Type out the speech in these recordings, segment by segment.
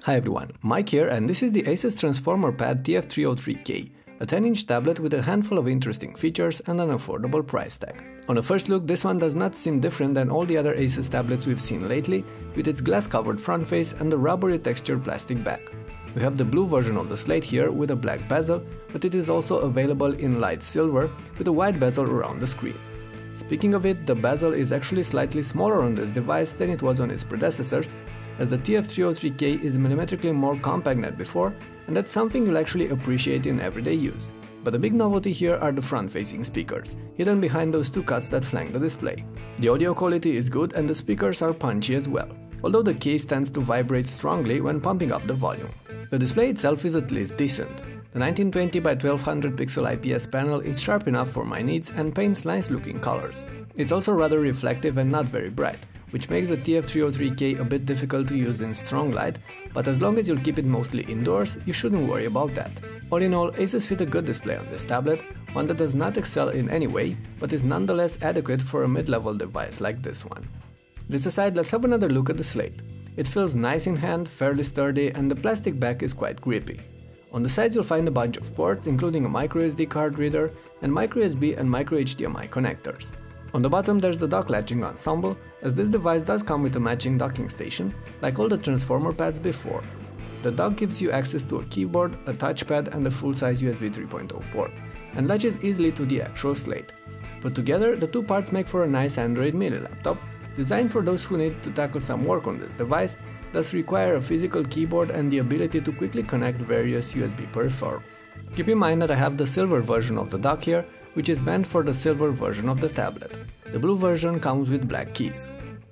Hi everyone, Mike here, and this is the Asus Transformer Pad TF303K, a 10-inch tablet with a handful of interesting features and an affordable price tag. On a first look, this one does not seem different than all the other Asus tablets we've seen lately, with its glass-covered front face and the rubbery textured plastic back. We have the blue version of the slate here with a black bezel, but it is also available in light silver with a white bezel around the screen. Speaking of it, the bezel is actually slightly smaller on this device than it was on its predecessors, as the TF303K is millimetrically more compact than before, and that's something you'll actually appreciate in everyday use. But the big novelty here are the front-facing speakers, hidden behind those two cuts that flank the display. The audio quality is good and the speakers are punchy as well, although the case tends to vibrate strongly when pumping up the volume. The display itself is at least decent. The 1920 by 1200 pixel IPS panel is sharp enough for my needs and paints nice looking colors. It's also rather reflective and not very bright, which makes the TF303K a bit difficult to use in strong light, but as long as you'll keep it mostly indoors, you shouldn't worry about that. All in all, Asus fit a good display on this tablet, one that does not excel in any way, but is nonetheless adequate for a mid-level device like this one. This aside, let's have another look at the slate. It feels nice in hand, fairly sturdy, and the plastic back is quite grippy. On the sides you'll find a bunch of ports, including a microSD card reader and microUSB and microHDMI connectors. On the bottom there's the dock latching ensemble, as this device does come with a matching docking station, like all the Transformer pads before. The dock gives you access to a keyboard, a touchpad and a full-size USB 3.0 port, and latches easily to the actual slate. Put together, the two parts make for a nice Android mini laptop, designed for those who need to tackle some work on this device, thus require a physical keyboard and the ability to quickly connect various USB peripherals. Keep in mind that I have the silver version of the dock here, which is meant for the silver version of the tablet. The blue version comes with black keys.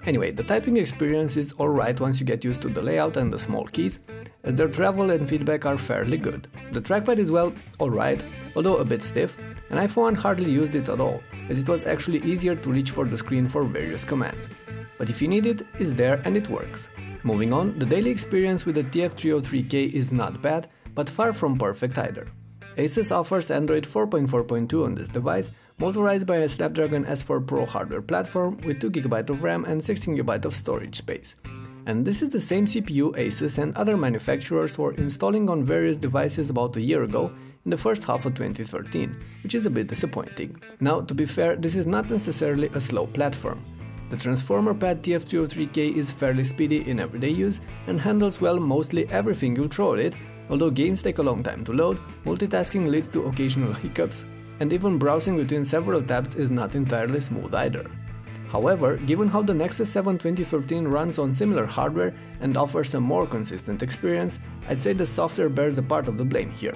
Anyway, the typing experience is alright once you get used to the layout and the small keys, as their travel and feedback are fairly good. The trackpad is well, alright, although a bit stiff, and I for one hardly used it at all, as it was actually easier to reach for the screen for various commands. But if you need it, it's there and it works. Moving on, the daily experience with the TF303K is not bad, but far from perfect either. Asus offers Android 4.4.2 on this device, motorized by a Snapdragon S4 Pro hardware platform with 2GB of RAM and 16GB of storage space. And this is the same CPU Asus and other manufacturers were installing on various devices about a year ago, in the first half of 2013, which is a bit disappointing. Now, to be fair, this is not necessarily a slow platform. The Transformer Pad TF303K is fairly speedy in everyday use and handles well mostly everything you'll throw at it, although games take a long time to load, multitasking leads to occasional hiccups, and even browsing between several tabs is not entirely smooth either. However, given how the Nexus 7 2013 runs on similar hardware and offers a more consistent experience, I'd say the software bears a part of the blame here.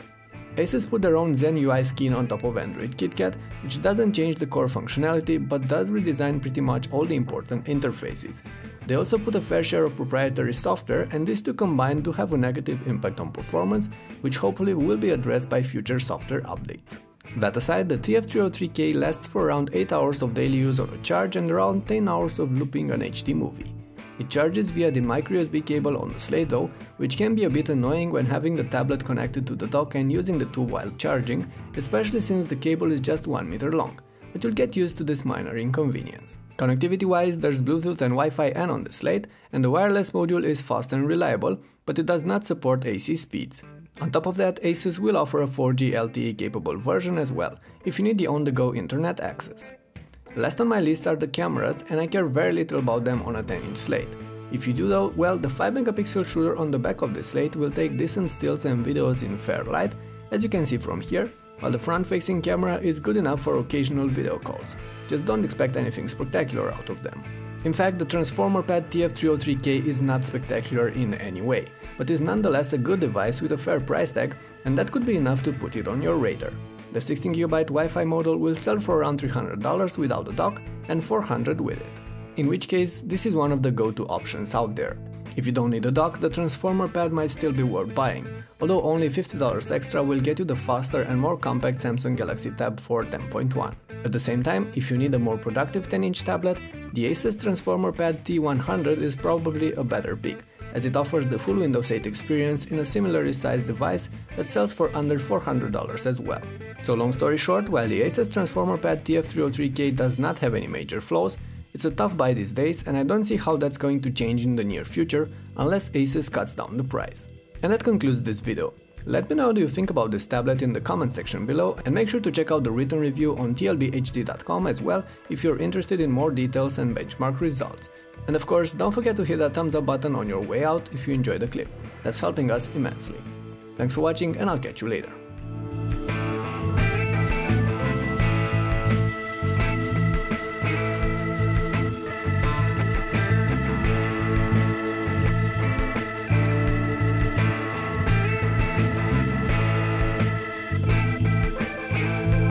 Asus put their own Zen UI skin on top of Android KitKat, which doesn't change the core functionality but does redesign pretty much all the important interfaces. They also put a fair share of proprietary software, and these two combine to have a negative impact on performance, which hopefully will be addressed by future software updates. That aside, the TF303K lasts for around 8 hours of daily use on a charge and around 10 hours of looping an HD movie. It charges via the microUSB cable on the slate though, which can be a bit annoying when having the tablet connected to the dock and using the two while charging, especially since the cable is just 1 meter long, but you'll get used to this minor inconvenience. Connectivity wise, there's Bluetooth and Wi-Fi N on the slate, and the wireless module is fast and reliable, but it does not support AC speeds. On top of that, Asus will offer a 4G LTE capable version as well, if you need the on-the-go internet access. Last on my list are the cameras, and I care very little about them on a 10-inch slate. If you do though, well, the 5MP shooter on the back of the slate will take decent stills and videos in fair light, as you can see from here, while the front-facing camera is good enough for occasional video calls. Just don't expect anything spectacular out of them. In fact, the Transformer Pad TF303K is not spectacular in any way, but is nonetheless a good device with a fair price tag, and that could be enough to put it on your radar. The 16GB Wi-Fi model will sell for around $300 without a dock and $400 with it. In which case, this is one of the go-to options out there. If you don't need a dock, the Transformer Pad might still be worth buying, although only $50 extra will get you the faster and more compact Samsung Galaxy Tab 4 10.1. At the same time, if you need a more productive 10-inch tablet, the Asus Transformer Pad T100 is probably a better pick, as it offers the full Windows 8 experience in a similarly sized device that sells for under $400 as well. So long story short, while the Asus Transformer Pad TF303K does not have any major flaws, It's a tough buy these days, and I don't see how that's going to change in the near future unless Asus cuts down the price. And that concludes this video. Let me know what you think about this tablet in the comment section below, and make sure to check out the written review on tlbhd.com as well if you're interested in more details and benchmark results. And of course, don't forget to hit that thumbs up button on your way out if you enjoyed the clip. That's helping us immensely. Thanks for watching, and I'll catch you later.